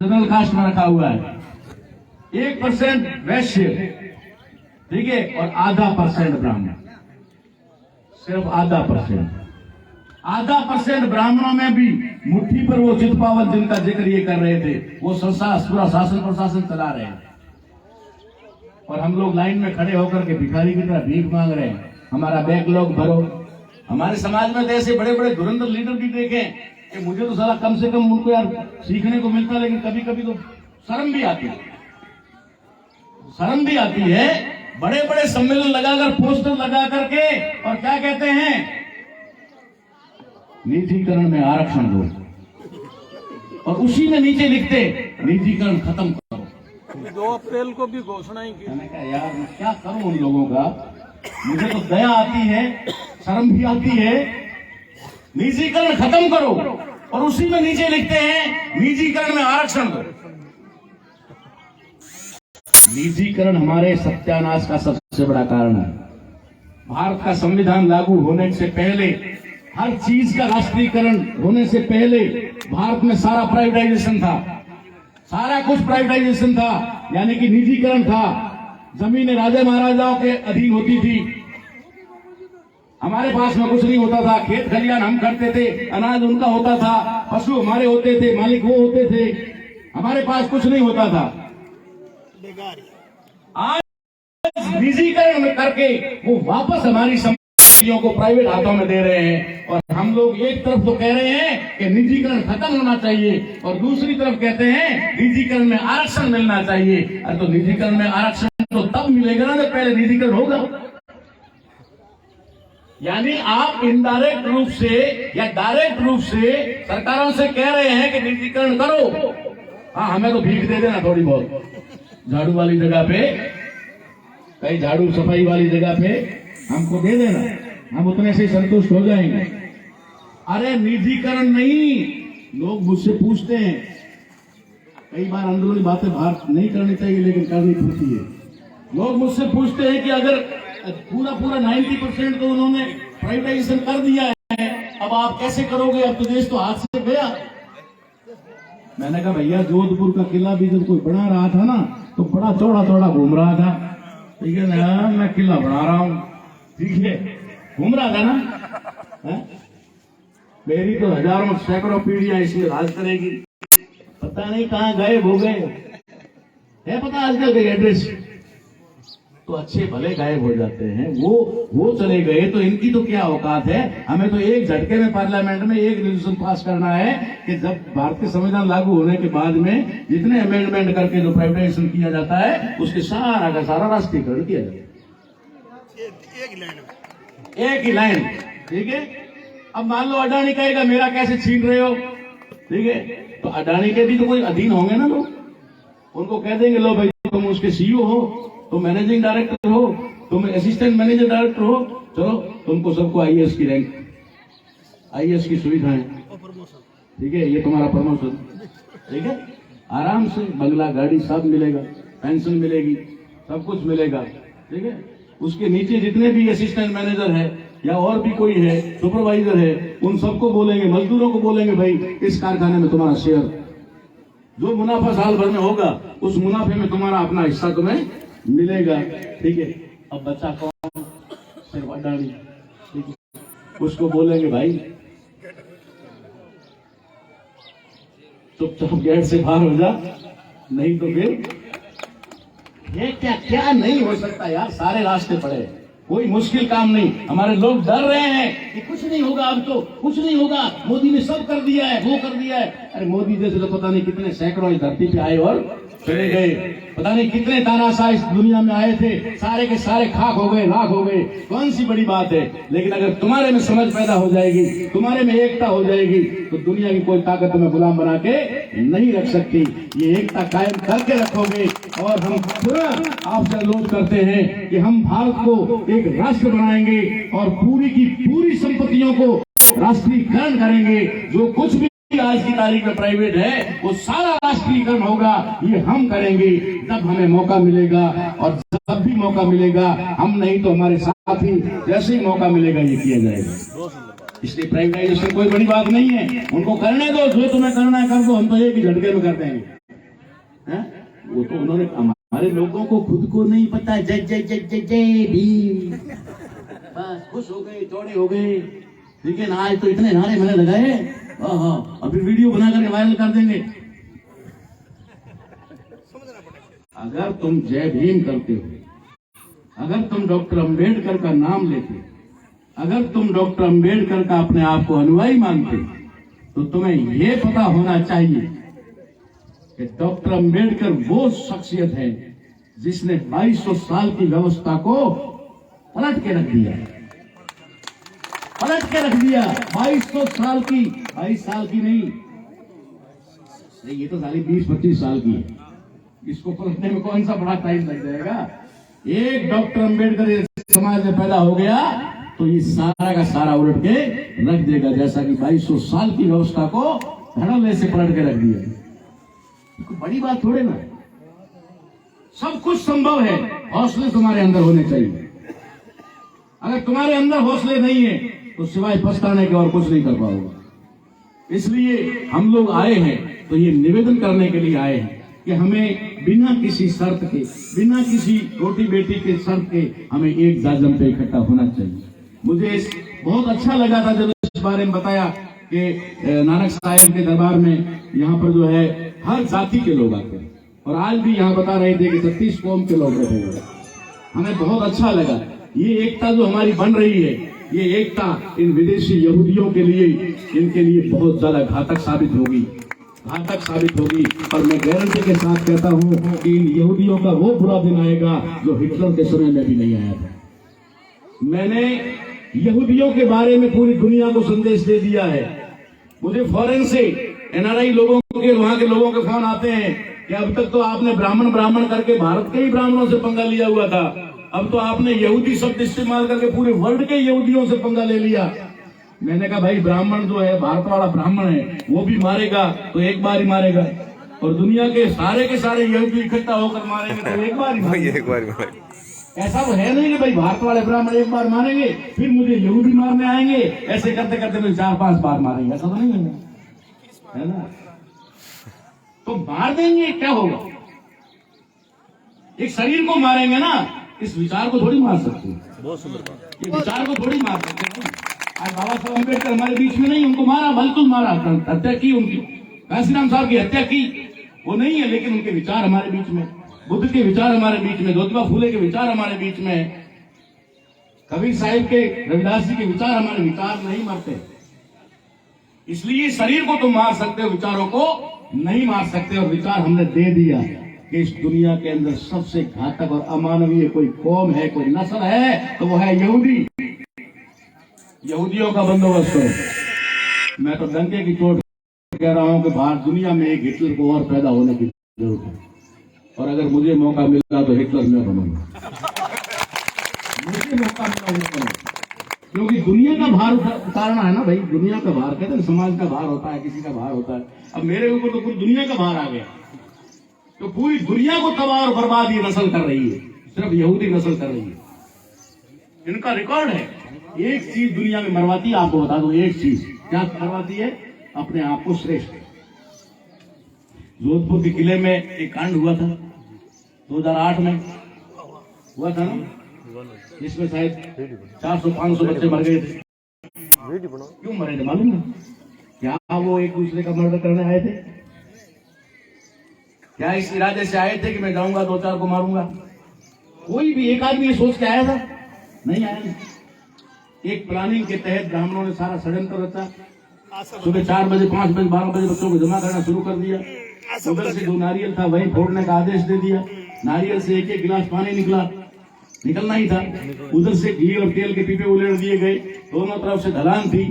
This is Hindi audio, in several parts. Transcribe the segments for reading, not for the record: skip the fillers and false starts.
जनरल कास्ट में रखा हुआ है, 1% वैश्य, ठीक है, और आधा % ब्राह्मण, सिर्फ आधा % ब्राह्मणों में भी मुट्ठी पर वो चितपावल जिनका जिक्र ये कर रहे थे, वो पूरा शासन प्रशासन चला रहे हैं, और हम लोग लाइन में खड़े होकर के भिखारी की तरह भीख मांग रहे हैं, हमारा बैकलॉग भरो। हमारे समाज में तो ऐसे बड़े बड़े धुरंधर लीडर भी देखे कि मुझे तो साला कम से कम उनको यार सीखने को मिलता, लेकिन कभी कभी तो शर्म भी आती है। बड़े बड़े सम्मेलन लगाकर, पोस्टर लगा करके, और क्या कहते हैं, निजीकरण में आरक्षण दो, और उसी में नीचे लिखते निजीकरण खत्म करो। 2 अप्रैल को भी घोषणा ही की। मैंने कहा यार मैं क्या करूं उन लोगों का, मुझे तो दया आती है, शर्म भी आती है। निजीकरण खत्म करो, और उसी में नीचे लिखते हैं निजीकरण में आरक्षण दो। निजीकरण हमारे सत्यानाश का सबसे बड़ा कारण है। भारत का संविधान लागू होने से पहले, हर चीज का राष्ट्रीयकरण होने से पहले भारत में सारा प्राइवेटाइजेशन था, सारा कुछ प्राइवेटाइजेशन था, यानी कि निजीकरण था। जमीनें राजा महाराजाओं के अधीन होती थी, हमारे पास में कुछ नहीं होता था, खेत खलियान हम करते थे, अनाज उनका होता था, पशु हमारे होते थे, मालिक वो होते थे, हमारे पास कुछ नहीं होता था। आज निजीकरण करके वो वापस हमारी संपत्तियों को प्राइवेट हाथों में दे रहे हैं, और हम लोग एक तरफ तो कह रहे हैं कि निजीकरण खत्म होना चाहिए, और दूसरी तरफ कहते हैं निजीकरण में आरक्षण मिलना चाहिए। तो निजीकरण में आरक्षण तो तब मिलेगा ना जब पहले निजीकरण होगा। यानी आप इनडायरेक्ट रूप से या डायरेक्ट रूप से सरकारों से कह रहे हैं कि निजीकरण करो, हाँ हमें तो भीख दे देना थोड़ी बहुत, झाड़ू वाली जगह पे, कहीं झाड़ू सफाई वाली जगह पे हमको दे देना, हम उतने से संतुष्ट हो जाएंगे। अरे निजीकरण नहीं, लोग मुझसे पूछते हैं, कई बार अंदरूनी बातें बाहर नहीं करनी चाहिए लेकिन करनी पड़ती है। लोग मुझसे पूछते हैं कि अगर पूरा 90% तो उन्होंने प्राइवेटाइजेशन कर दिया है, अब आप कैसे करोगे, अब तो देश तो हाथ से गया। मैंने कहा भैया जोधपुर का किला भी जब कोई बना रहा था ना, तो बड़ा चौड़ा घूम रहा था, ठीक है ना, मैं किला बना रहा हूं, ठीक है, घूम रहा था ना। मेरी तो हजारों सैकड़ों पीढ़ियां इसमें राज करेगी, पता नहीं कहां गायब हो गए है, पता आजकल के एड्रेस तो अच्छे भले गायब हो जाते हैं, वो चले गए तो इनकी तो क्या औकात है। हमें तो एक झटके में पार्लियामेंट में एक रेजोल्यूशन पास करना है कि जब भारतीय संविधान लागू होने के बाद में जितने अमेंडमेंट करके जो प्राइवेटाइजेशन किया जाता है, उसके सारा का सारा राष्ट्रीयकरण किया जाता है, एक ही लाइन, ठीक है। अब मान लो अडानी कहेगा मेरा कैसे छीन रहे हो, ठीक है, तो अडानी के भी तो कोई अधीन होंगे ना लोग, उनको कह देंगे लो भाई तुम उसके सीईओ हो, तुम मैनेजिंग डायरेक्टर हो, तुम असिस्टेंट मैनेजर डायरेक्टर हो, चलो तुमको सबको आईएएस की रैंक, आईएएस की सुविधाएं, ठीक है, ये तुम्हारा प्रमोशन, ठीक है, आराम से बंगला गाड़ी सब मिलेगा, पेंशन मिलेगी, सब कुछ मिलेगा, ठीक है। उसके नीचे जितने भी असिस्टेंट मैनेजर है या और भी कोई है, सुपरवाइजर है, उन सबको बोलेंगे, मजदूरों को बोलेंगे भाई इस कारखाने में तुम्हारा शेयर, जो मुनाफा साल भर में होगा उस मुनाफे में तुम्हारा अपना हिस्सा तुम्हें मिलेगा, ठीक है। अब बच्चा कौन, सिर्फ अडानी, ठीक है, उसको बोलेंगे भाई चुपचाप गेट से बाहर हो जा, नहीं तो फिर ये क्या नहीं हो सकता यार, सारे रास्ते पड़े, कोई मुश्किल काम नहीं। हमारे लोग डर रहे हैं कि कुछ नहीं होगा, अब तो कुछ नहीं होगा, मोदी ने सब कर दिया है, वो कर दिया है। अरे मोदी जैसे तो पता नहीं कितने सैकड़ों इस धरती पे आए और चले गए, पता नहीं कितने तानाशाह इस दुनिया में आए थे, सारे के सारे खाक हो गए, लाख हो गए, कौन सी बड़ी बात है। लेकिन अगर तुम्हारे में समझ पैदा हो जाएगी, तुम्हारे में एकता हो जाएगी, तो दुनिया की कोई ताकत तुम्हें गुलाम बना के नहीं रख सकती। ये एकता कायम करके रखोगे, और हम आपसे अनुरोध करते हैं कि हम भारत को एक राष्ट्र बनाएंगे और पूरी की पूरी संपत्तियों को राष्ट्रीयकरण करेंगे। जो कुछ भी आज की तारीख में प्राइवेट है वो सारा राष्ट्रीयकरण होगा, ये हम करेंगे जब हमें मौका मिलेगा, और जब भी मौका मिलेगा हम नहीं तो हमारे साथी जैसे ही मौका मिलेगा ये किया जाएगा। इसलिए प्राइवेटाइजेशन कोई बड़ी बात नहीं है, उनको करने दो, जो तुम्हें करना है कर दो, हम तो एक ही झटके में कर देंगे। हैं? वो तो उन्होंने, हमारे लोगों को खुद को नहीं पता, जय जय जय जय जय भीम, बस खुश हो गए, चौड़े हो गए। लेकिन आज तो इतने नारे मैंने लगाए, और फिर वीडियो बना करके वायरल कर देंगे। अगर तुम जय भीम करते हो, अगर तुम डॉक्टर अंबेडकर का नाम लेते, अगर तुम डॉक्टर अंबेडकर का अपने आप को अनुयायी मानते, तो तुम्हें यह पता होना चाहिए कि डॉक्टर अंबेडकर वो शख्सियत है जिसने 2200 साल की व्यवस्था को पलट के रख दिया, पलट के रख दिया। 2200 साल की, 22 साल की नहीं, ये तो सारी 20-25 साल की है, इसको पलटने में कौन सा बड़ा टाइम लग जाएगा। एक डॉक्टर अंबेडकर समाज में पैदा हो गया तो ये सारा का सारा उलट के रख देगा, जैसा कि 2200 साल की व्यवस्था को धड़ल्ले से पलट के रख दिया। तो बड़ी बात थोड़े ना, सब कुछ संभव है, हौसले तुम्हारे अंदर होने चाहिए। अगर तुम्हारे अंदर हौसले नहीं है तो सिवाय पछताने के और कुछ नहीं कर पाओगे। इसलिए हम लोग आए हैं तो ये निवेदन करने के लिए आए हैं कि हमें बिना किसी शर्त के, बिना किसी रोटी बेटी के शर्त के, हमें एक दाजम पे इकट्ठा होना चाहिए। मुझे बहुत अच्छा लगा था जब इस बारे में बताया कि नानक साहिब के दरबार में यहाँ पर जो है हर जाति के लोग आते हैं, और आज भी यहाँ बता रहे थे कि 36 कौम के लोग बैठे हुए। हमें बहुत अच्छा लगा। ये एकता जो हमारी बन रही है, ये एकता इन विदेशी यहूदियों के लिए, इनके लिए बहुत ज्यादा घातक साबित होगी, घातक साबित होगी। और मैं गारंटी के साथ कहता हूं कि इन यहूदियों का वो बुरा दिन आएगा जो हिटलर के समय में भी नहीं आया था। मैंने यहूदियों के बारे में पूरी दुनिया को संदेश दे दिया है। मुझे फॉरेन से एनआरआई लोगों के, वहां के लोगों के फोन आते हैं कि अब तक तो आपने ब्राह्मण करके भारत के ही ब्राह्मणों से पंगा लिया हुआ था, अब तो आपने यहूदी शब्द इस्तेमाल करके पूरे वर्ल्ड के यहूदियों से पंगा ले लिया। मैंने कहा भाई, ब्राह्मण जो है, भारत वाला ब्राह्मण है, वो भी मारेगा तो एक बार ही मारेगा, और दुनिया के सारे यहूदी इकट्ठा होकर मारेंगे तो एक बार ही मारेंगे। ऐसा तो है नहीं कि भाई भारत वाले ब्राह्मण एक बार मारेंगे फिर मुझे यहूदी मारने आएंगे, ऐसे करते करते मुझे 4-5 बार मारेंगे, ऐसा तो नहीं है ना। तो मार देंगे, क्या होगा? एक शरीर को मारेंगे ना, इस विचार को थोड़ी मार सकते हैं, ये विचार को थोड़ी मार सकते हैं। आज बाबा साहब अम्बेडकर हमारे बीच में नहीं, उनको मारा, बिल्कुल मारा, हत्या की उनकी, काशीराम साहब की हत्या की, वो नहीं है, लेकिन उनके विचार हमारे बीच में, बुद्ध के विचार हमारे बीच में, ज्योतिबा फूले के विचार हमारे बीच में, कबीर साहिब के, रविदास जी के विचार, हमारे विचार नहीं मरते। इसलिए शरीर को तो मार सकते हो, विचारों को नहीं मार सकते। और विचार हमने दे दिया कि इस दुनिया के अंदर सबसे घातक और अमानवीय कोई कौम है, कोई नस्ल है, तो वो है यहूदी। यहूदियों का बंदोबस्त करो। मैं तो डंके की चोट कह रहा हूं कि भारत दुनिया में एक हिटलर को और पैदा होने की जरूरत है, और अगर मुझे मौका मिला तो हिटलर मैं बनूंगा, मुझे मौका मिला, क्योंकि दुनिया का भार उतारना है ना भाई। दुनिया का भार, कहते हैं समाज का भार होता है, किसी का भार होता है, अब मेरे ऊपर तो पूरी दुनिया का भार आ गया, तो पूरी दुनिया को तबाह और बर्बाद ये नस्ल कर रही है, सिर्फ यहूदी नस्ल कर रही है। इनका रिकॉर्ड है, एक चीज दुनिया में मरवाती है, आपको बता दो, एक चीज क्या मरवाती है? अपने आप को श्रेष्ठ। जोधपुर के किले में एक कांड हुआ था 2008 में, हुआ था ना, जिसमें शायद 400-500 बच्चे मर गए थे। क्यों मरे थे मालूम है? क्या वो एक दूसरे का मर्डर करने आए थे? क्या इस इरादे से आए थे कि मैं जाऊंगा 2-4 को मारूंगा? कोई भी एक आदमी ये सोच के आया था? नहीं आया। एक प्लानिंग के तहत ब्राह्मणों ने सारा षड्यंत्र रचा। सुबह 4 बजे, 5 बजे, 12 बजे बच्चों को जमा करना शुरू कर दिया। उधर से जो नारियल था वही फोड़ने का आदेश दे दिया। नारियल से एक गिलास पानी निकलना ही था। उधर से घी और तेल के पीपे उलेट दिए गए। दोनों तरफ से ढलान थी,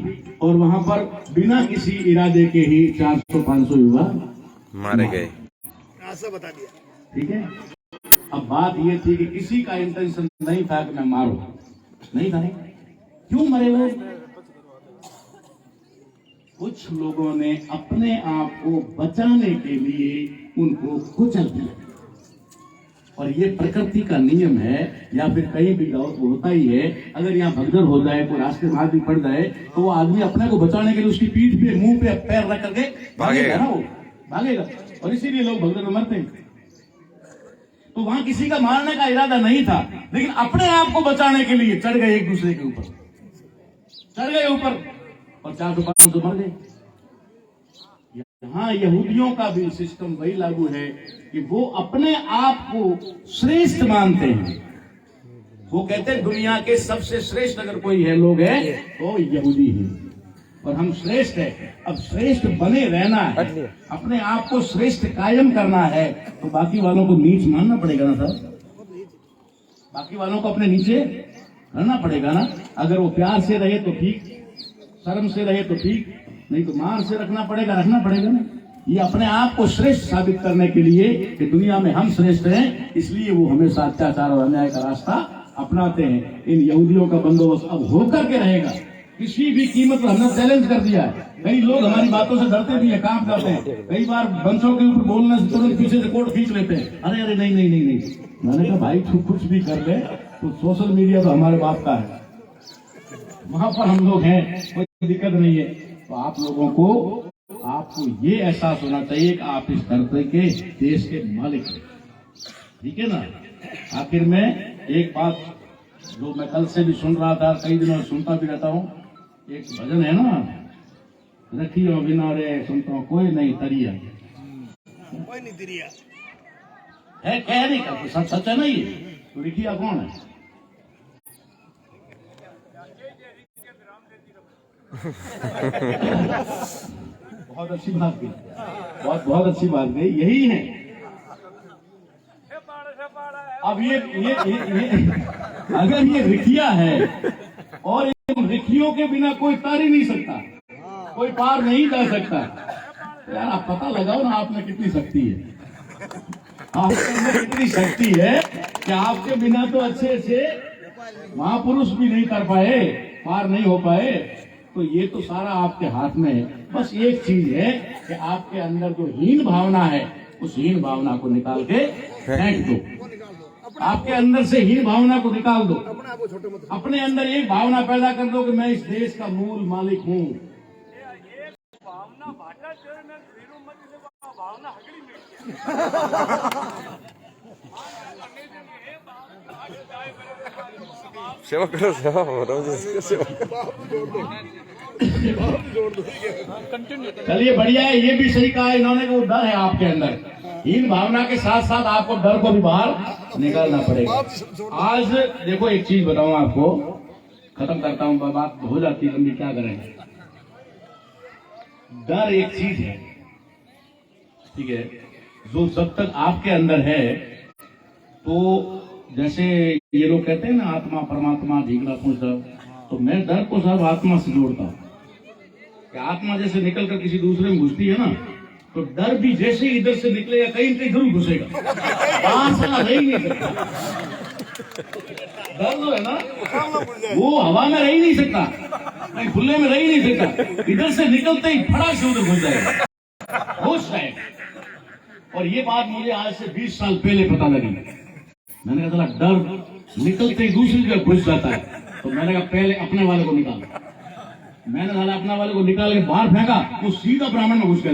और वहां पर बिना किसी इरादे के ही 400-500 युवा मारे गए। बता दिया, ठीक है। अब बात ये थी कि किसी का इंटेंशन नहीं था कि मैं मारूं, नहीं था। क्यों मरे हुए? कुछ लोगों ने अपने आप को बचाने के लिए उनको कुचल दिया, और ये प्रकृति का नियम है, या फिर कहीं भी होता ही है। अगर यहाँ भगदड़ हो जाए, कोई रास्ते में आदमी पड़ जाए, तो वो आदमी अपने को बचाने के लिए उसकी पीठ पे, मुंह पे पैर रख करके भागेगा ना, वो भागेगा। और इसीलिए लोग भगदड़ में मरते हैं। तो वहां किसी का मारने का इरादा नहीं था, लेकिन अपने आप को बचाने के लिए चढ़ गए एक दूसरे के ऊपर, चढ़ गए ऊपर, और 400-500 मर गए। यहाँ यहूदियों का भी सिस्टम वही लागू है कि वो अपने आप को श्रेष्ठ मानते हैं। वो कहते हैं दुनिया के सबसे श्रेष्ठ अगर कोई है लोग है तो यहूदी हैं, और हम श्रेष्ठ है। अब श्रेष्ठ बने रहना है, अपने आप को श्रेष्ठ कायम करना है, तो बाकी वालों को नीच मानना पड़ेगा ना सर, बाकी वालों को अपने नीचे करना पड़ेगा ना। अगर वो प्यार से रहे तो ठीक, शर्म से रहे तो ठीक, नहीं तो मार से रखना पड़ेगा ना। ये अपने आप को श्रेष्ठ साबित करने के लिए कि दुनिया में हम श्रेष्ठ हैं, इसलिए वो हमेशा अत्याचार और अन्याय का रास्ता अपनाते हैं। इन यहूदियों का बंदोबस्त अब होकर के रहेगा, किसी भी कीमत पर हमने चैलेंज कर दिया है। कई लोग हमारी बातों से डरते भी हैं, काम करते हैं, कई बार बंचों के ऊपर बोलने से तुरंत पीछे से कोट खींच लेते हैं। अरे नहीं। मैंने कहा भाई तू कुछ भी कर ले, तो सोशल मीडिया तो हमारे बाप का है, वहां पर हम लोग हैं, कोई दिक्कत नहीं है। तो आप लोगों को, आपको ये एहसास होना चाहिए कि आप इस धरती के देश के मालिक हैं, ठीक है ना। आखिर में एक बात जो मैं कल से भी सुन रहा था, कई दिनों से सुनता भी रहता हूँ, एक भजन है ना, रखियो बिना रे सुनता हूँ कोई नहीं तरिया, कोई नहीं तरिया है, कह नहीं कर सच है नहीं। तो रिखिया कौन है? बहुत अच्छी बात की, बहुत अच्छी बात कही, यही है। अब ये अगर ये रिखिया है, और इन रिखियों के बिना कोई तार ही नहीं सकता, कोई पार नहीं जा सकता। यार आप पता लगाओ ना, आप में कितनी शक्ति है, आपके में कितनी शक्ति है कि आपके बिना तो अच्छे महापुरुष भी नहीं कर पाए, पार नहीं हो पाए। तो ये तो सारा आपके हाथ में है। बस एक चीज है कि आपके अंदर जो हीन भावना है, उस हीन भावना को निकाल के फेंक दो। आपके अंदर से हीन भावना को निकाल दो, अपने अंदर एक भावना पैदा कर दो कि मैं इस देश का मूल मालिक हूँ। सेवा करो, सेवा चलिए बढ़िया है, ये भी सही कहा इन्होंने कि वो डर है आपके अंदर। हीन भावना के साथ साथ आपको डर को भी बाहर निकालना पड़ेगा। आज देखो एक चीज बताऊं आपको, खत्म करता हूं, बात हो जाती है लंबी, क्या करें। डर एक चीज है, ठीक है, जो जब तक आपके अंदर है, तो जैसे ये लोग कहते हैं ना आत्मा परमात्मा ढीगला पूछा, तो मैं डर को सब आत्मा से जोड़ता हूं कि आत्मा जैसे निकल कर किसी दूसरे में घुसती है ना, तो डर भी जैसे इधर से निकलेगा कहीं कहीं जरूर घुसेगा, बाहर से रह ही नहीं सकता। डर जो है ना, वो हवा में रह ही नहीं सकता, कहीं खुले में रह ही नहीं सकता, इधर से निकलते ही फटाक से उधर घुस जाएगा, होश है। और ये बात मुझे आज से 20 साल पहले पता लगी। मैंने कहा डर निकलते ही दूसरी जगह घुस जाता है, तो मैंने कहा पहले अपने वाले को निकाल। मैंने साला अपना वाले को निकाल के बाहर फेंका, वो सीधा ब्राह्मण में घुस गया,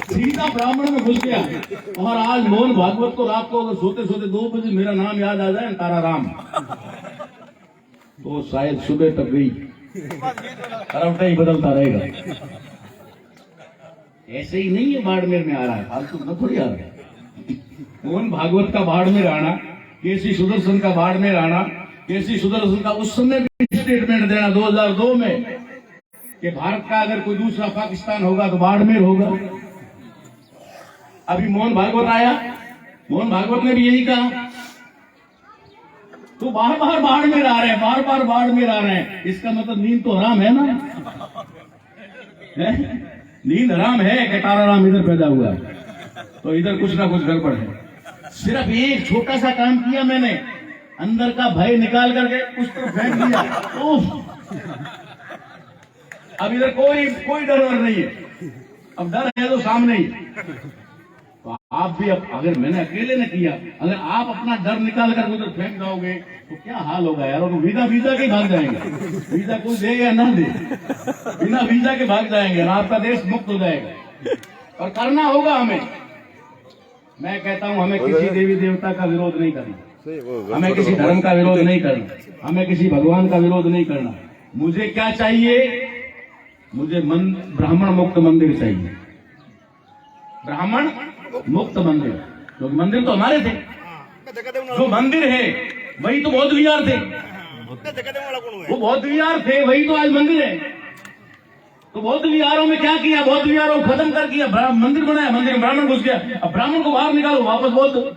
सीधा ब्राह्मण में घुस गया। और आज मोहन भागवत को रात को अगर सोते सोते 2 बजे मेरा नाम याद आ जाए, तारा राम, तो शायद सुबह तक गई करवटा ही बदलता रहेगा। ऐसे ही नहीं है बाड़मेर में आ रहा है, फालतू में थोड़ी आ रहा है। मोहन भागवत का बाड़मेर आना, केसी सुदर्शन का बाड़मेर आना, केसी सुदर्शन का उस समय भी स्टेटमेंट देना 2002 में कि भारत का अगर कोई दूसरा पाकिस्तान होगा तो बाड़मेर होगा। अभी मोहन भागवत आया, मोहन भागवत ने भी यही कहा। तो बार बार बाड़मेर आ रहे हैं, बार बार बाड़मेर आ रहे हैं, इसका मतलब नींद तो हराम है ना, नींद हराम है कि तारा राम इधर पैदा हुआ है, तो इधर कुछ ना कुछ गड़बड़ है। सिर्फ एक छोटा सा काम किया मैंने, अंदर का भय निकाल करके कुछ तो फेंक दिया, अब इधर कोई डर नहीं है। अब डर है तो सामने ही, तो आप भी अगर मैंने अकेले ने किया, अगर आप अपना डर निकाल कर उधर फेंक जाओगे तो क्या हाल होगा यार। और वीजा के भाग जाएंगे, वीजा कोई दे या ना दे, बिना वीजा के भाग जाएंगे और आपका देश मुक्त हो जाएगा। और करना होगा हमें। मैं कहता हूं हमें किसी देवी देवता का विरोध नहीं करना, हमें किसी धर्म का विरोध नहीं करना, हमें किसी भगवान का विरोध नहीं करना। मुझे क्या चाहिए? मुझे ब्राह्मण मुक्त मंदिर चाहिए, ब्राह्मण मुक्त मंदिर। क्योंकि मंदिर तो हमारे थे, जो मंदिर है वही तो बौद्ध विहार थे, वो बौद्ध विहार थे वही तो आज मंदिर है। तो बौद्ध विहारों में क्या किया? बौद्ध विहारों को खत्म कर किया, मंदिर बनाया, मंदिर में ब्राह्मण घुस गया। अब ब्राह्मण को बाहर निकालो, वापस बौद्ध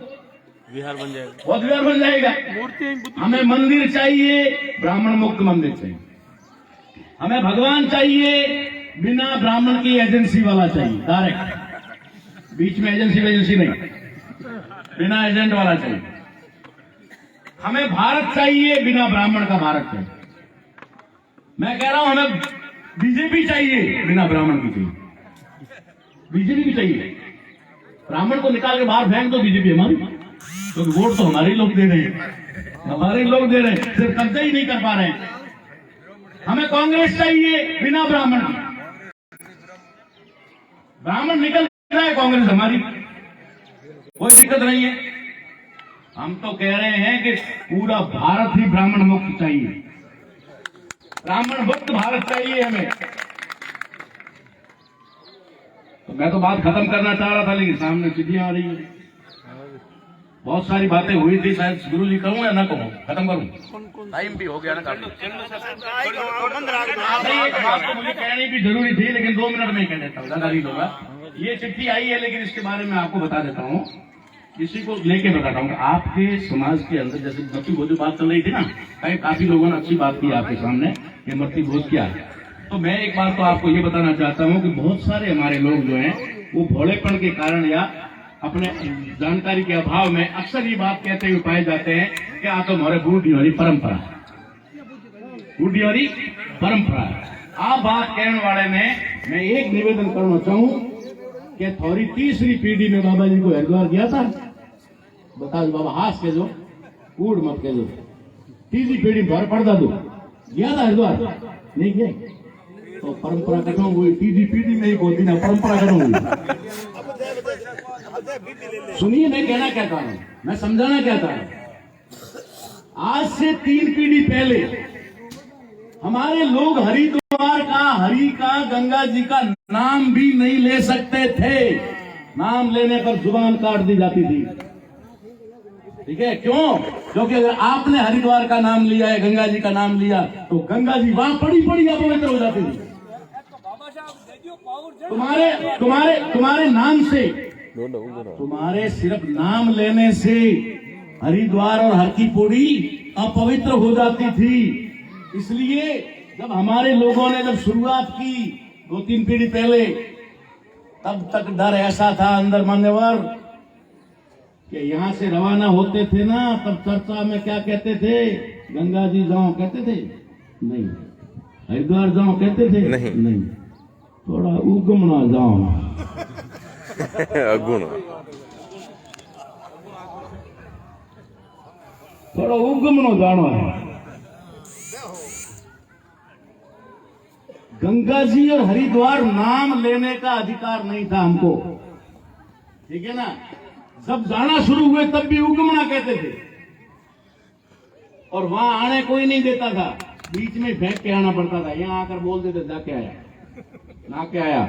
विहार बन जाएगा, बौद्ध विहार बन जाएगा। हमें मंदिर चाहिए, ब्राह्मण मुक्त मंदिर चाहिए। हमें भगवान चाहिए, बिना ब्राह्मण की एजेंसी वाला चाहिए, डायरेक्ट, बीच में एजेंसी नहीं, बिना एजेंट वाला चाहिए। हमें भारत चाहिए, बिना ब्राह्मण का भारत चाहिए। मैं कह रहा हूं हमें बीजेपी चाहिए, बिना ब्राह्मण की चाहिए। बीजेपी भी चाहिए, ब्राह्मण को निकाल के बाहर फेंक दो, बीजेपी हमारी, क्योंकि वोट तो हमारे लोग दे रहे हैं, हमारे लोग दे रहे हैं, सिर्फ कब्जा ही नहीं कर पा रहे हैं। हमें कांग्रेस चाहिए, बिना ब्राह्मण की। ब्राह्मण निकल जाए, कांग्रेस हमारी, कोई दिक्कत नहीं है। हम तो कह रहे हैं कि पूरा भारत ही ब्राह्मण मुक्त चाहिए, ब्राह्मण मुक्त भारत चाहिए हमें। तो मैं तो बात खत्म करना चाह रहा था, लेकिन सामने चिट्ठियां आ रही है। बहुत सारी बातें हुई थी, शायद गुरु जी कहूं या ना कहूं, खत्म करूं, टाइम भी हो गया ना काफी। एक बात तो मुझे कहनी भी जरूरी थी, लेकिन 2 मिनट में ही कह देता हूँ, ज्यादा नहीं होगा। ये चिट्ठी आई है, लेकिन इसके बारे में आपको बता देता हूँ, किसी को लेके बताता हूँ। आपके समाज के अंदर जैसे मृत्यु भोज बात चल रही थी ना, काफी लोगों ने अच्छी बात की आपके सामने कि मृत्यु भोज क्या है। तो मैं एक बात तो आपको ये बताना चाहता हूँ कि बहुत सारे हमारे लोग जो हैं वो भोलेपन के कारण या अपने जानकारी के अभाव में अक्सर ये बात कहते हुए पाए जाते हैं कि आ तो हमारे बूढ़ी वाली परंपरा है, बूढ़ी वाली परंपरा है। आप बात कहने वाले में मैं एक निवेदन करना चाहूँ कि थोड़ी तीसरी पीढ़ी में बाबा जी को हरिद्वार गया था, बता दो बाबा, हाथ के जो कूड़ मत के जो तीसरी पीढ़ी भर पड़ता दो गया था हरिद्वार, नहीं गया तो परंपरा खत्म हुई। तीसरी पीढ़ी में ही बोलती ना, परंपरा खत्म हुई। सुनिए मैं कहना क्या चाह रहा हूं, मैं समझाना क्या चाह रहा हूं। आज से 3 पीढ़ी पहले हमारे लोग हरिद्वार का, हरि का, गंगा जी का नाम भी नहीं ले सकते थे। नाम लेने पर जुबान काट दी जाती थी। ठीक है, क्यों? क्योंकि अगर आपने हरिद्वार का नाम लिया है, गंगा जी का नाम लिया, तो गंगा जी वहां पड़ी अपवित्र हो जाती थी। तुम्हारे नाम से, तुम्हारे सिर्फ नाम लेने से हरिद्वार और हर की पौड़ी अपवित्र हो जाती थी। इसलिए जब हमारे लोगों ने जब शुरुआत की 2-3 पीढ़ी पहले, तब तक डर ऐसा था अंदर मान्यवर कि यहाँ से रवाना होते थे ना, तब चर्चा में क्या कहते थे? गंगा जी जाओ कहते थे? नहीं। हरिद्वार जाओ कहते थे? नहीं। थोड़ा उगमना जाओ, थोड़ा उगमनो जानो है। गंगा जी और हरिद्वार नाम लेने का अधिकार नहीं था हमको, ठीक है ना। जब जाना शुरू हुए तब भी उगमना कहते थे, और वहां आने कोई नहीं देता था, बीच में फेंक के आना पड़ता था। यहाँ आकर बोल देते जाके आया, ना के आया,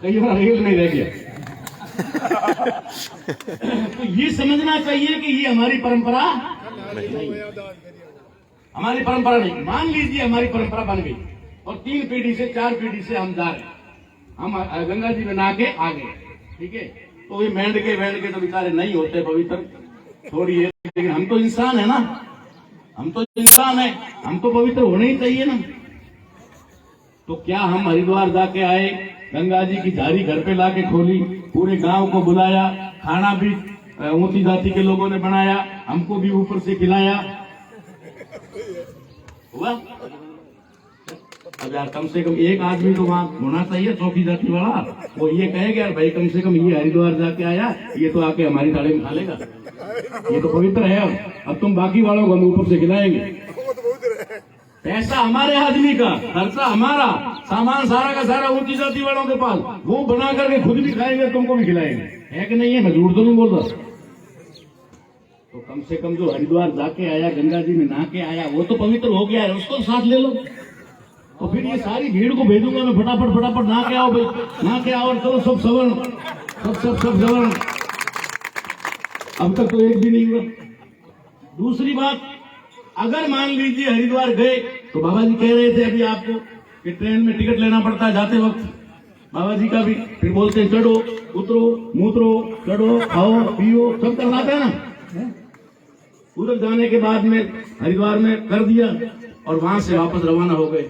कई बार रेल में रह गया। तो ये समझना चाहिए कि ये हमारी परंपरा नहीं, हमारी परंपरा नहीं। मान लीजिए हमारी परंपरा बन गई और 3 पीढ़ी से 4 पीढ़ी से हम जा रहे हैं, हम गंगा जी में नहा के आ गए, ठीक है। तो ये मेंढ के तो बेचारे नहीं होते पवित्र, थोड़ी है, लेकिन हम तो इंसान है ना, हम तो इंसान है, हम तो पवित्र होने ही चाहिए ना। तो क्या हम हरिद्वार जाके आए, गंगा जी की झाड़ी घर पे लाके खोली, पूरे गांव को बुलाया, खाना भी ऊंची जाति के लोगों ने बनाया, हमको भी ऊपर से खिलाया, हुआ? अब यार कम से कम एक आदमी तो वहाँ होना चाहिए चौकी जाति वाला, वो ये कहेगा यार भाई कम से कम ये हरिद्वार जाके आया, ये तो आके हमारी थाली में खा लेगा, ये तो पवित्र है। अब तुम बाकी वालों को हम ऊपर से खिलाएंगे। पैसा हमारे आदमी का, खर्चा हमारा, सामान सारा का सारा ऊंची जाति वालों के पास, वो बना करके खुद भी खाएंगे, तुमको भी खिलाएंगे, है कि नहीं है? मैं झूठ तो नहीं बोल रहा। तो कम से कम जो हरिद्वार जाके आया, गंगा जी में नहा के आया, वो तो पवित्र हो गया है, उसको साथ ले लो। तो फिर ये सारी भीड़ को भेजूंगा मैं, फटाफट फटाफट नहा के आओ भाई, नहा के आओ और चलो सब सवर्ण, सब सवर्ण। अब तक तो एक भी नहीं हुआ। दूसरी बात, अगर मान लीजिए हरिद्वार गए तो बाबा जी कह रहे थे अभी आपको कि ट्रेन में टिकट लेना पड़ता है जाते वक्त, बाबा जी का भी, फिर बोलते हैं चढ़ो उतरो मूत्रो, चढ़ो खाओ पियो, सब करना था ना। उधर जाने के बाद में हरिद्वार में कर दिया और वहां से वापस रवाना हो गए।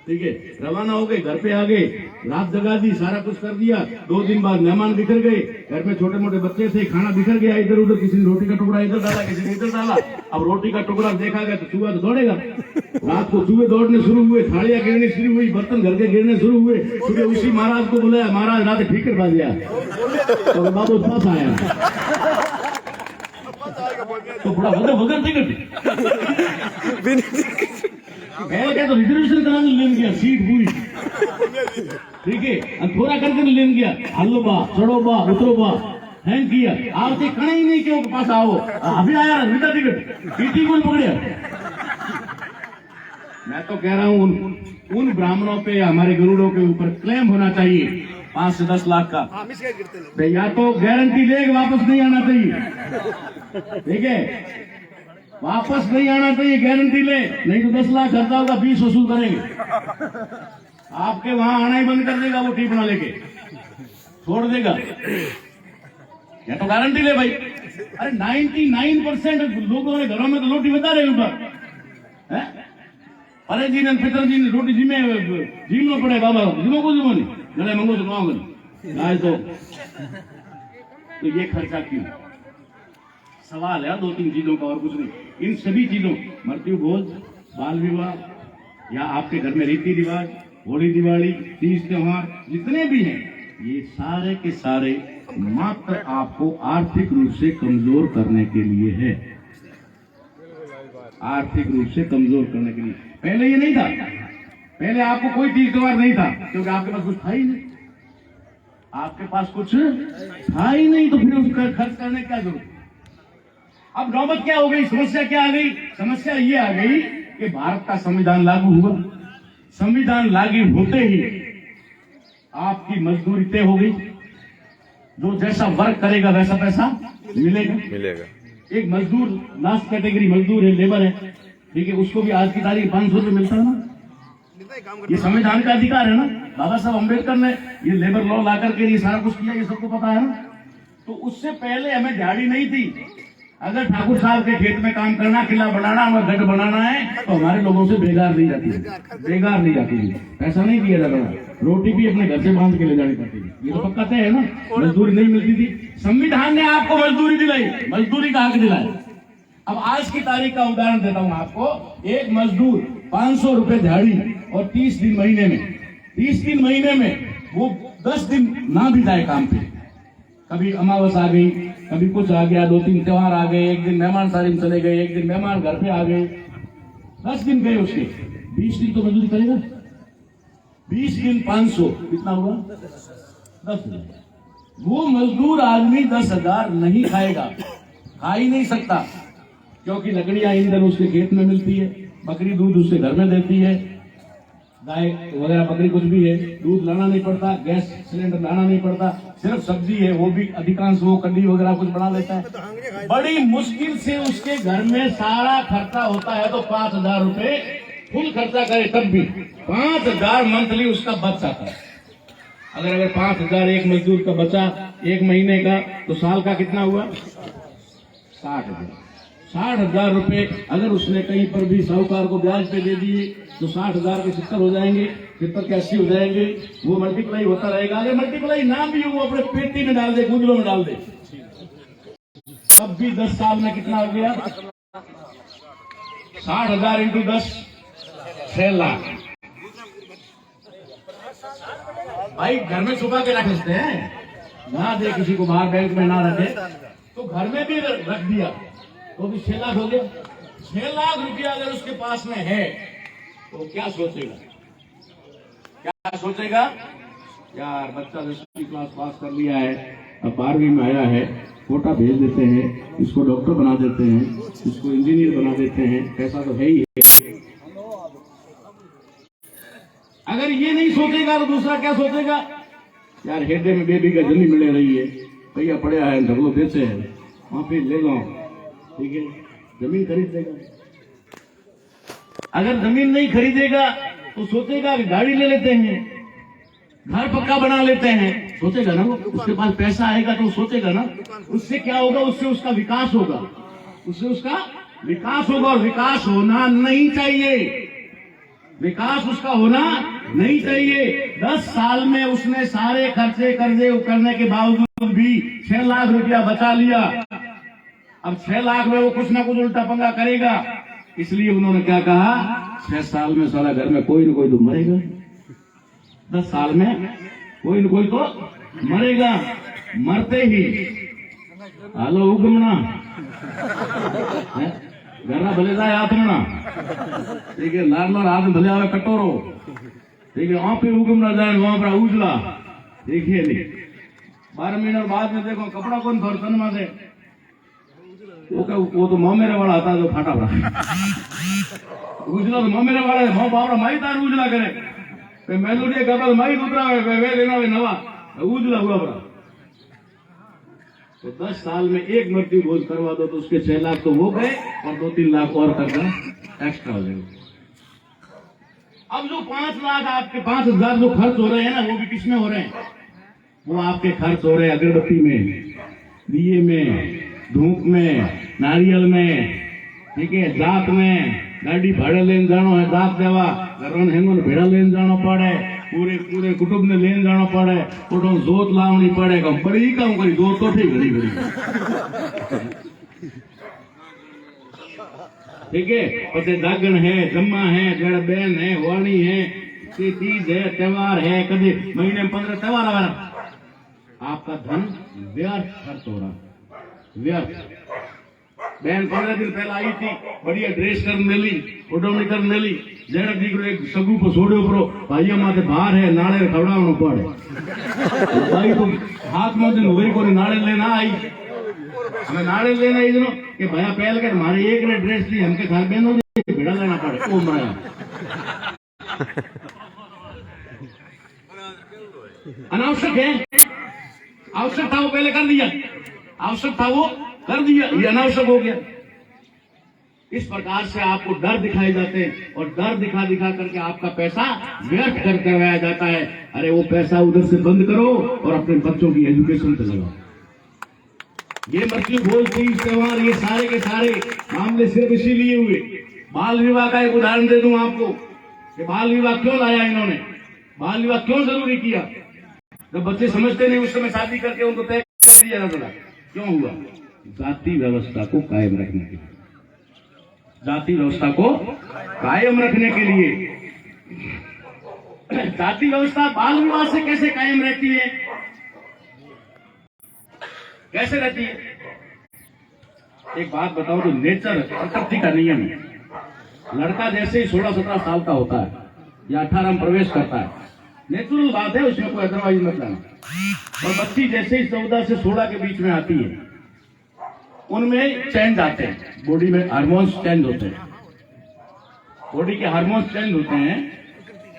ठीक है, रवाना हो गए, घर पे आ गए, रात जगा दी, सारा कुछ कर दिया। 2 दिन बाद मेहमान बिखर गए, घर में छोटे मोटे बच्चे थे, खाना बिखर गया इधर उधर, किसी ने रोटी का टुकड़ा इधर डाला, किसी ने इधर डाला। अब रोटी का टुकड़ा देखा गया तो चूहा तो दौड़ेगा, रात को चूहे दौड़ने शुरू हुए, थालियां गिरने शुरू हुई, बर्तन घर के गिरने शुरू हुए। सुबह उसी महाराज को बुलाया, महाराज रात ठीक कर पा दिया, तो बाबू पास आया तो थोड़ा बगैर टिकट क्या तो रिजर्वेशन कराने लेन गया, सीट पूरी, ठीक है, थोड़ा करके लेन गया, हल्लो बा चढ़ो बा उतरो बा, हैंग किया, आपसे कहीं ही नहीं क्यों पास आओ, अभी आया विदा टिकट, टीटी कौन पकड़िया। मैं तो कह रहा हूँ उन ब्राह्मणों पे, हमारे गरुड़ों के ऊपर क्लेम होना चाहिए 5 से 10 लाख का, या तो गारंटी ले वापस नहीं आना चाहिए, ठीक है, वापस नहीं आना चाहिए, गारंटी ले, नहीं तो 10 लाख खर्चा होगा, 20 वसूल करेंगे, आपके वहां आना ही बंद कर देगा, वो टिपना लेके छोड़ देगा, या तो गारंटी ले भाई। अरे 99% लोगों ने घरों में तो रोटी बता रहे ऊपर, अरे जी ने पितर जी ने रोटी जीमनो पड़े बाबा, जीमो को जीमो नहीं गले मंगो तो मांगो आज तो ये खर्चा क्यों? सवाल है 2-3 चीजों का और कुछ नहीं। इन सभी चीजों, मृत्यु भोज, बाल विवाह, या आपके घर में रीति रिवाज, होली दिवाली, तीज त्योहार जितने भी हैं, ये सारे के सारे मात्र आपको आर्थिक रूप से कमजोर करने के लिए है, आर्थिक रूप से कमजोर करने के लिए। पहले ये नहीं था, पहले आपको कोई तीज त्योहार नहीं था, क्योंकि आपके पास कुछ था ही नहीं, आपके पास कुछ था ही नहीं, तो फिर उसका खर्च करने क्या जरूरत। अब नौबत क्या हो गई, समस्या क्या आ गई? समस्या ये आ गई कि भारत का संविधान लागू हुआ, संविधान लागू होते ही आपकी मजदूरी तय हो गई, जो जैसा वर्क करेगा वैसा पैसा मिलेगा। एक मजदूर, लास्ट कैटेगरी मजदूर है, लेबर है, ठीक है, उसको भी आज की तारीख 500 रुपये मिलता है ना, ये संविधान का अधिकार है ना, बाबा साहब अम्बेडकर ने ये लेबर लॉ ला करके ये सारा कुछ किया, ये सबको पता है ना। तो उससे पहले हमें दिहाड़ी नहीं थी, अगर ठाकुर साहब के खेत में काम करना, किला बनाना और गढ़ बनाना है, तो हमारे लोगों से बेगार नहीं जाती है, बेगार नहीं जाती है, पैसा नहीं दिया जाता, रोटी भी अपने घर से बांध के ले जानी पड़ती है, ये तो पक्का तय है ना। मजदूरी नहीं मिलती थी, संविधान ने आपको मजदूरी दिलाई, मजदूरी का हक दिलाया। अब आज की तारीख का उदाहरण देता हूं आपको, एक मजदूर 500 रुपए दिहाड़ी और 30 दिन महीने में, 30 दिन महीने में वो 10 दिन ना भी जाए काम पे, कभी अमावस आ गई, कभी कुछ आ गया, 2-3 त्योहार आ गए, एक दिन मेहमान सारी चले गए, एक दिन मेहमान घर पे आ गए, 10 दिन गए उसके, 20 दिन तो मजदूरी करेगा, 20 दिन 500 कितना हुआ? 10,000। वो मजदूर आदमी 10,000 नहीं खाएगा, खा ही नहीं सकता, क्योंकि लकड़ियां ईंधन उसके खेत में मिलती है, बकरी दूध उसके घर में देती है, गाय वगैरह बकरी कुछ भी है, दूध लाना नहीं पड़ता, गैस सिलेंडर लाना नहीं पड़ता, सिर्फ सब्जी है, वो भी अधिकांश वो कड्डी वगैरह कुछ बना लेता है। बड़ी मुश्किल से उसके घर में सारा खर्चा होता है, तो 5,000 रुपए फुल खर्चा करे तब भी 5,000 मंथली उसका बच जाता है। अगर 5,000 एक मजदूर का बचा एक महीने का, तो साल का कितना हुआ? 60,000। 60,000 रुपए अगर उसने कहीं पर भी साहूकार को ब्याज पे दे दिए, तो 60,000 के 70 हो जाएंगे, 70 के 80 हो जाएंगे, वो मल्टीप्लाई होता रहेगा। अगर मल्टीप्लाई ना भी हो, वो अपने पेटी में डाल दे, गुंजलों में डाल दे, तब भी 10 साल में कितना हो गया? 60,000 × 10 6 लाख। भाई घर में छुपा के रख सकते हैं, ना दे किसी को बाहर बैंक में ना रखे, तो घर में भी रख दिया तो भी 6 लाख हो गया। 6 लाख रुपया अगर उसके पास में है तो क्या सोचेगा, क्या सोचेगा? यार बच्चा 10वीं क्लास पास कर लिया है, अब 12वीं में आया है, कोटा भेज देते हैं, इसको डॉक्टर बना देते हैं, इसको इंजीनियर बना देते हैं, पैसा तो है ही है। अगर ये नहीं सोचेगा तो दूसरा क्या सोचेगा? यार हेडे में बेबी का जल्दी मिले रही है, भैया पड़े है ढगलो बेचे है, वहां पे ले लो, ठीक है, जमीन खरीद लेगा। अगर जमीन नहीं खरीदेगा तो सोचेगा कि गाड़ी ले लेते हैं, घर पक्का बना लेते हैं, सोचेगा ना वो, उसके पास पैसा आएगा तो सोचेगा ना, उससे क्या होगा? उससे उसका विकास होगा, उससे उसका विकास होगा। और विकास होना नहीं चाहिए, विकास उसका होना नहीं चाहिए। 10 साल में उसने सारे खर्चे कर्जे करने के बावजूद भी 6 लाख रुपया बचा लिया। अब 6 लाख में वो कुछ ना कुछ उल्टा पंगा करेगा, इसलिए उन्होंने क्या कहा, 6 साल में सारा घर में कोई न कोई तो मरेगा, 10 साल में कोई न कोई तो मरेगा। मरते ही हालो उगमना घरना भले जाए आत्मना, ठीक है, लाल लाल हाथ भले आवे कटोरो, ठीक है, वहां पे उगमना जाए, वहां पर उजला, देखिए नहीं 12 महीने बाद में देखो कपड़ा कौन बर्तन में से, वो तो मोमेरे वाला था जो फाटा फटा उजला तो मोमेरे वाला है, मोह बाबरा माई तार उजला करे, मेलोडी कपल माई उतरा वे लेना वे नवा उजला हुआ बड़ा। तो 10 साल में एक मृत्यु भोज करवा दो तो उसके 6 लाख तो वो गए और 2-3 लाख और करना एक्स्ट्रा हो जाएगा। अब जो 5 लाख आपके 5,000 जो खर्च हो रहे हैं ना, वो भी किसमें हो रहे हैं? वो आपके खर्च हो रहे हैं अगरबत्ती में, दिए में, धूप में, नारियल में, ठीक है, जात में, गाड़ी भाड़े लेने जानो है, दात देवा घरों हेंगो भेड़ा लेने जानो पड़े, पूरे पूरे कुटुंब ने लेने जानो पड़े, फोटो जोत लावनी पड़े, बड़ी काम करी जोत तो ठीक घड़ी घड़ी, ठीक है। पीछे दागण है, जम्मा है, जड़ बहन है, वाणी है, तीज है, त्योहार है, कभी महीने में 15 त्योहार आ रहा, आपका धन व्यर्थ खर्च हो रहा, व्यर्थ। बहन 15 दिन पहला आई थी, बढ़िया ड्रेस कर मिली, उडवणी कर मिली, जड़ दीकरो एक सगू पर छोड़ो परो, भाइयों माथे बाहर है, नाड़े खवड़ावनो पड़े, भाई तो हाथ में दिन वही को नाड़े लेना आई, हमें नाड़े लेना इधर कि भैया पहल के हमारे एक ने ड्रेस दी, हमके घर बहनों ने भिड़ा लेना पड़े, ओ मरा अनावश्यक है, आवश्यक था वो पहले कर दिया, आवश्यक था वो कर दिया, ये अनावश्यक हो गया। इस प्रकार से आपको डर दिखाए जाते हैं और डर दिखा दिखा करके आपका पैसा व्यर्थ कर करवाया जाता है। अरे वो पैसा उधर से बंद करो और अपने बच्चों की एजुकेशन पे लगाओ। ये मृत्यु भोज, तीज त्योहार, ये सारे के सारे मामले सिर्फ इसीलिए हुए। बाल विवाह का एक उदाहरण दे दूं आपको कि बाल विवाह क्यों लाया इन्होंने, बाल विवाह क्यों जरूरी किया? जब बच्चे समझते नहीं उस समय शादी करके उनको तय कर दिया जाता था, क्यों हुआ? जाति व्यवस्था को कायम रखने के लिए, जाति व्यवस्था को कायम रखने के लिए। जाति व्यवस्था बाल विवाह से कैसे कायम रहती है, कैसे रहती है? एक बात बताओ, जो नेचर प्रकृति का नियम है, लड़का जैसे ही 16-17 साल का होता है या 18 में प्रवेश करता है, नेचुरल बात है, उसमें कोई अदरवाइज मत लाना। और बच्ची जैसे ही 14 से 16 के बीच में आती है, उनमें चेंज आते हैं, बॉडी में हार्मोन्स चेंज होते हैं, बॉडी के हार्मोन्स चेंज होते हैं।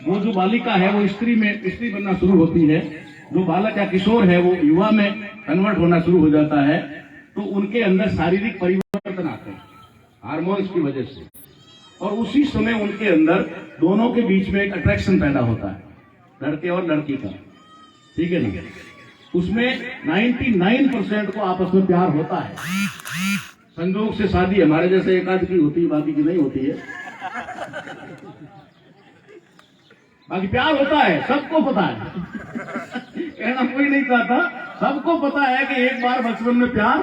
वो जो बालिका है वो स्त्री बनना शुरू होती है, जो बालक या किशोर है वो युवा में कन्वर्ट होना शुरू हो जाता है। तो उनके अंदर शारीरिक परिवर्तन आते हैं हार्मोन्स की वजह से, और उसी समय उनके अंदर दोनों के बीच में एक अट्रैक्शन पैदा होता है, लड़के और लड़की का, ठीक है ना? उसमें 99% को आपस में प्यार होता है। संजोग से शादी हमारे जैसे एक आध की होती है, बाकी की नहीं होती है, बाकी प्यार होता है, सबको पता है। कहना कोई नहीं चाहता, सबको पता है कि एक बार बचपन में प्यार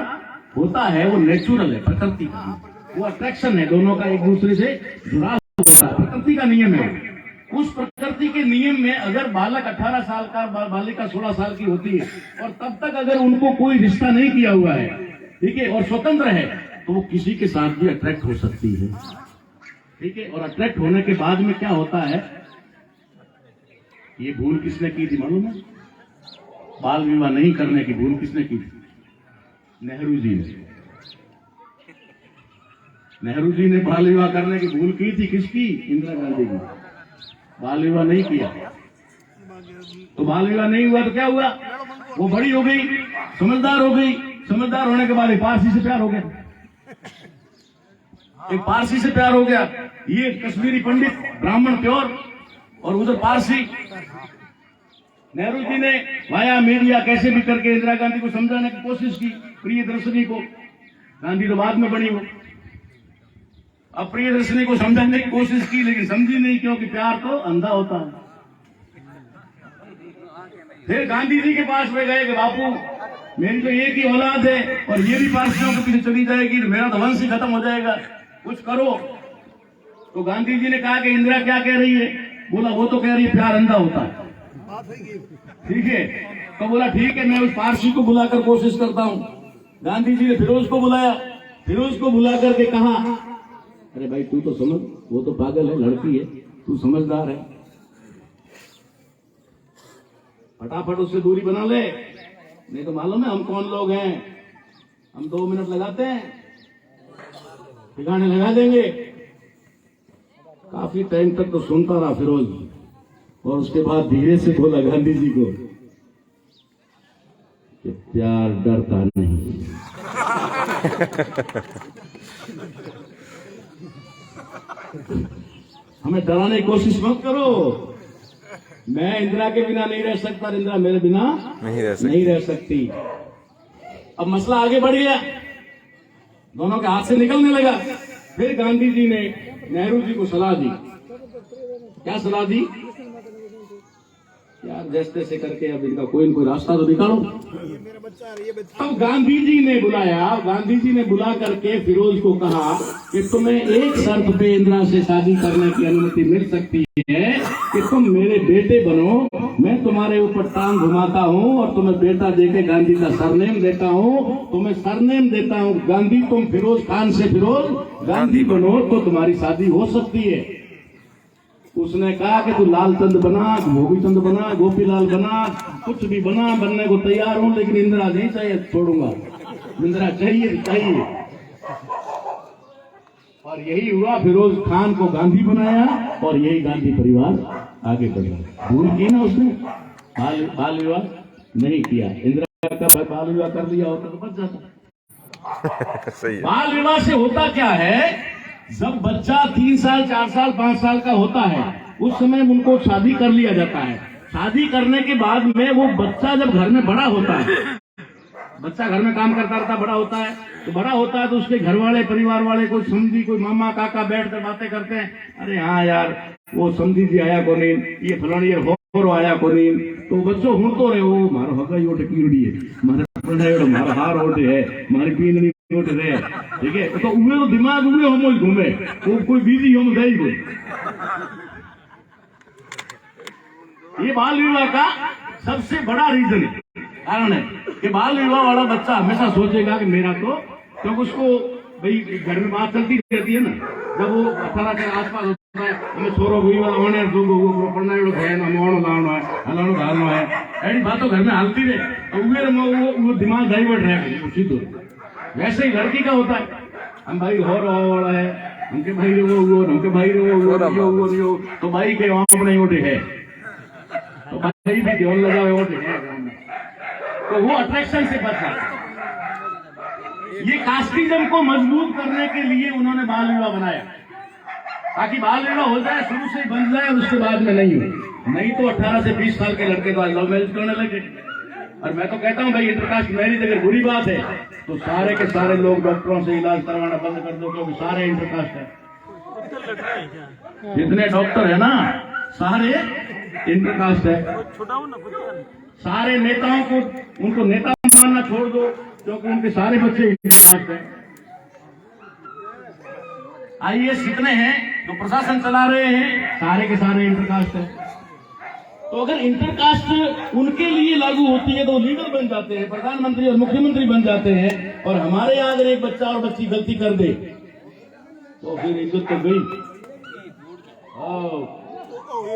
होता है, वो नेचुरल है, प्रकृति का वो अट्रैक्शन है, दोनों का एक दूसरे से जुड़ाव होता है, प्रकृति का नियम है। उस प्रकृति के नियम में अगर बालक 18 साल का, बालिका 16 साल की होती है और तब तक अगर उनको कोई रिश्ता नहीं किया हुआ है, ठीक है, और स्वतंत्र है, तो वो किसी के साथ भी अट्रैक्ट हो सकती है, ठीक है। और अट्रैक्ट होने के बाद में क्या होता है, ये भूल किसने की थी मालूम है? बाल विवाह नहीं करने की भूल किसने की थी? नेहरू जी ने। नेहरू जी ने बाल विवाह करने की भूल की थी, किसकी? इंदिरा गांधी की। बाल विवाह नहीं किया, तो बाल विवाह नहीं हुआ तो क्या हुआ? वो बड़ी हो गई, समझदार हो गई, समझदार होने के बाद एक पारसी से प्यार हो गया, एक पारसी से प्यार हो गया। ये कश्मीरी पंडित, ब्राह्मण प्योर, और उधर पारसी। नेहरू जी ने वाया मीडिया कैसे भी करके इंदिरा गांधी को समझाने की कोशिश की, प्रियदर्शनी को। गांधी तो बाद में बनी वो। अब प्रियदर्शनी को समझाने की कोशिश की, लेकिन समझी नहीं, क्योंकि प्यार तो अंधा होता है। फिर गांधी जी के पास में गए कि बापू मेरी तो एक ही औलाद है और ये भी पारसियों के पीछे चली जाएगी तो मेरा तो वंश ही खत्म हो जाएगा, कुछ करो। तो गांधी जी ने कहा कि इंदिरा क्या कह रही है? बोला वो तो कह रही है प्यार अंधा होता है, ठीक है। तो बोला ठीक है, मैं उस पारसी को बुलाकर कोशिश करता हूं। गांधी जी ने फिरोज को बुलाया, फिरोज को बुला करके कहा, अरे भाई तू तो समझ, वो तो पागल है, लड़की है, तू समझदार है, फटाफट उससे दूरी बना ले, नहीं तो मालूम है हम कौन लोग हैं, हम 2 मिनट लगाते हैं, ठिकाने लगा देंगे। काफी टाइम तक तो सुनता रहा फिरोज, और उसके बाद धीरे से बोला गांधी जी को कि प्यार डरता नहीं। हमें डराने की कोशिश मत करो। मैं इंदिरा के बिना नहीं रह सकता, इंदिरा मेरे बिना नहीं रह सकती। अब मसला आगे बढ़ गया, दोनों के हाथ से निकलने लगा। फिर गांधी जी ने नेहरू जी को सलाह दी। क्या सलाह दी? यार जैसे तैसे करके अब इनका कोई न कोई रास्ता तो निकालो। अब गांधी जी ने बुलाया, गांधी जी ने बुला करके फिरोज को कहा कि तुम्हें एक शर्त पे इंदिरा से शादी करने की अनुमति मिल सकती है कि तुम मेरे बेटे बनो, मैं तुम्हारे ऊपर टांग घुमाता हूँ और तुम्हें बेटा देके गांधी का सरनेम देता हूँ, तुम्हें सरनेम देता हूँ गांधी, तुम फिरोज खान से फिरोज गांधी बनो तो तुम्हारी शादी हो सकती है। उसने कहा कि तू लालचंद बना, गोपीचंद बना, गोपीलाल बना, कुछ भी बना, बनने को तैयार हूं, लेकिन इंदिरा नहीं चाहिए, छोड़ूंगा। इंदिरा चाहिए चाहिए। और यही हुआ, फिरोज खान को गांधी बनाया और यही गांधी परिवार आगे बढ़ा। भूल की ना उसने, बाल विवाह नहीं किया। इंदिरा का बाल विवाह कर दिया होता तो बच जाता। सही है। बाल विवाह से होता क्या है, जब बच्चा 3 साल 4 साल 5 साल का होता है, उस समय उनको शादी कर लिया जाता है। शादी करने के बाद में वो बच्चा जब घर में बड़ा होता है, बच्चा घर में काम करता रहता, बड़ा होता है, तो बड़ा होता है तो उसके घर वाले, परिवार वाले, कोई समझी, कोई मामा काका बैठ कर बातें करते हैं, अरे हाँ यार वो समझी जी आया को नहीं, ये फलानी हो आया को नहीं, तो बच्चों हूं तो रहे, वो मारो हगा योट कीड़ी है, मारा हार ओटे है, मारी पीननी ओटे रहे, ठीक है। तो उहे तो दिमाग उहे हम घूमे, वो कोई बिजी हम गई कोई। ये बाल विवाह का सबसे बड़ा रीजन कारण है कि बाल विवाह वाला बच्चा हमेशा सोचेगा कि मेरा तो, क्योंकि उसको भाई घर में बात चलती रहती है ना, जब वो 18 के आसपास होता है, हमें छोरो विवाह होने पढ़ना है, लाना है, हलानो घालना है, ऐसी बातों घर में हालती रहे, तो वो दिमाग डाइवर्ट रहेगा सीधो। वैसे ही लड़की का होता है, हम भाई हो वाला है, हमके भाई वो हमके भाई वो तो भाई के वहां नहीं उठे है, तो भाई भी ध्यान लगा हुए उठे है, तो वो अट्रैक्शन से बच जाता है। ये कास्टिज्म को मजबूत करने के लिए उन्होंने बाल विवाह बनाया, ताकि बाल विवाह हो जाए, शुरू से ही बन जाए और उसके बाद में नहीं हो। नहीं तो 18 से 20 साल के लड़के तो लव मैरिज करने लगे। और मैं तो कहता हूं भाई, इंटरकास्ट मैरिज अगर बुरी बात है तो सारे के सारे लोग डॉक्टरों से इलाज करवाना बंद कर दो, क्योंकि सारे इंटरकास्ट है। जितने डॉक्टर है ना सारे इंटरकास्ट है। सारे नेताओं को, उनको नेता मानना छोड़ दो, क्योंकि उनके सारे बच्चे इंटरकास्ट हैं। आईएएस कितने हैं? जो प्रशासन चला रहे हैं सारे के सारे इंटरकास्ट है। तो अगर इंटरकास्ट उनके लिए लागू होती है तो वो लीडर बन जाते हैं, प्रधानमंत्री और मुख्यमंत्री बन जाते हैं। और हमारे यहाँ अगर एक बच्चा और बच्ची गलती कर दे तो फिर इज्जत तो गई।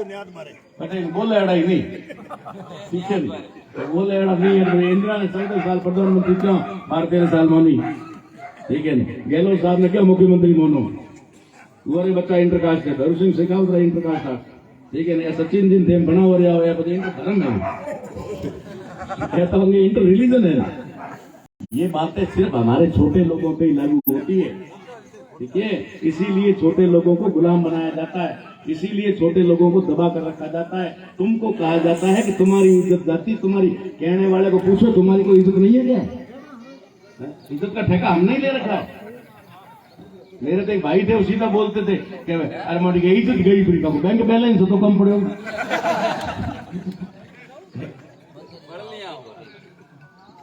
याद मारे पटेल बोले अड़ाई नहीं, ठीक है नहीं तो बोले अड़ा नहीं है। इंदिरा ने 14 साल प्रधानमंत्री क्यों, 12-13 साल मोनी, ठीक है नहीं। गहलोत साहब ने क्या मुख्यमंत्री मोनो, वो बच्चा इंटरकास्ट है। धरू सिंह शेखावत रहा इंटरकास्ट था, ठीक है नहीं। सचिन दिन थे बना हो रहा हो इंटर धर्म है, कहता हूँ इंटर रिलीजन है। ये बातें सिर्फ हमारे छोटे लोगों पे ही लागू होती है, ठीक है। इसीलिए छोटे लोगों को गुलाम बनाया जाता है, इसीलिए छोटे लोगों को दबा कर रखा जाता है। तुमको कहा जाता है कि तुम्हारी इज्जत जाती, तुम्हारी कहने वाले को पूछो तुम्हारी कोई इज्जत नहीं है क्या? इज्जत का ठेका हमने ही ले रखा है। मेरे तो एक भाई थे, वो सीधा बोलते थे कि अरे मोदी की इज्जत गई फ्री का बैंक बैलेंस तो कम पड़े होगा।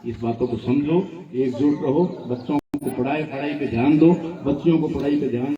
इस बातों को समझो, एकजुट रहो, बच्चों को पढ़ाई पे ध्यान दो, बच्चियों को पढ़ाई पे ध्यान